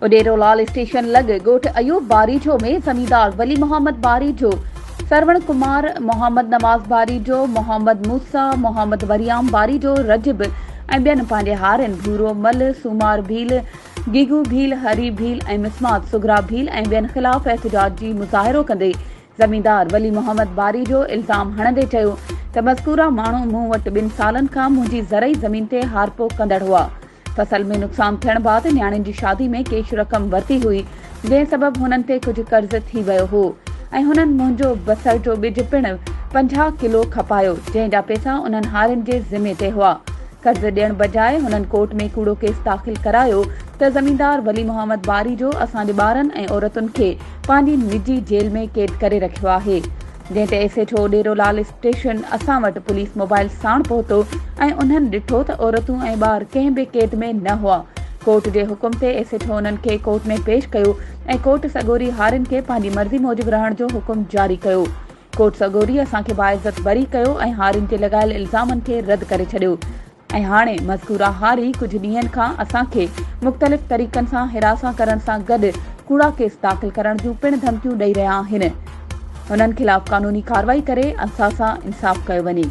Uderolal station लॻ ॻोठ अयूब बारीजो में ज़मींदार वली मोहम्मद बारीजो, सरवण कुमार, मोहम्मद नवाज़ बारीजो, मोहम्मद मूसा, मोहम्मद वरियाम बारीजो, रजब ऐं ॿियनि पंहिंजे हारनि भूरो मल, सूमार भील, गीगू भील, हरी भील ऐं मिसमात सुगरा भील ऐं ॿियनि ख़िलाफ़ एहतिजाज जी मुज़ाहिरो कंदे ज़मींदार वली मोहम्मद बारीजो इल्ज़ाम हणंदे चयो त मज़कूरा माण्हू मूं वटि 2 सालनि खां मुंहिंजी ज़रई ज़मीन ते हारपो कंदड़ हुआ। फसल में नुक़सान थियण बाद न्याणियुनि जी शादी में कैश रक़म वरिती हुई, जंहिं सबबि हुननि ते कुझु कर्ज़ थी वियो हो ऐं हुननि मुंहिंजो बसर जो ॿिज पिणु 50 किलो खपायो, जंहिं जा पैसा उन्हनि हारियुनि जे ज़िमे ते हुआ। कर्ज़ ॾियण बजाए हुननि कोर्ट में कूड़ो केस दाख़िल करायो त ज़मींदार वली मोहम्मद बारीजो असांजे ॿारनि ऐं औरतुनि खे पंहिंजी निजी जेल में क़ैद करे रखियो आहे। जंहिं ते एसएचओ उडेरोलाल स्टेशन असां वटि पुलिस मोबाइल साण पहुतो ऐं उन्हनि ॾिठो त औरतूं ऐं ॿार कंहिं बि क़ैद में न हुआ। कोर्ट जे हुकुम ते एसएचओ उन्हनि खे कोर्ट में पेश कयो ऐं कोर्ट सॻोरी हारियुनि खे पंहिंजी मर्ज़ी मूजिबि रहण जो हुकुम जारी कयो। कोर्ट सॻोरी असांखे बाइज़त बरी कयो ऐं हारियुनि ते लॻायल इल्ज़ामनि खे रद्द करे छॾियो ऐं हाणे मज़कूरा हारी कुझु ॾींहंनि खां असांखे मुख़्तलिफ़ तरीक़नि सां हिरासत करण सां गॾु कूड़ा केस दाख़िल करण जूं पिणु धमकियूं ॾेई रहिया आहिनि। हुननि ख़िलाफ़ क़ानूनी कार्रवाई करे असां सां इंसाफ़ कयो वञे।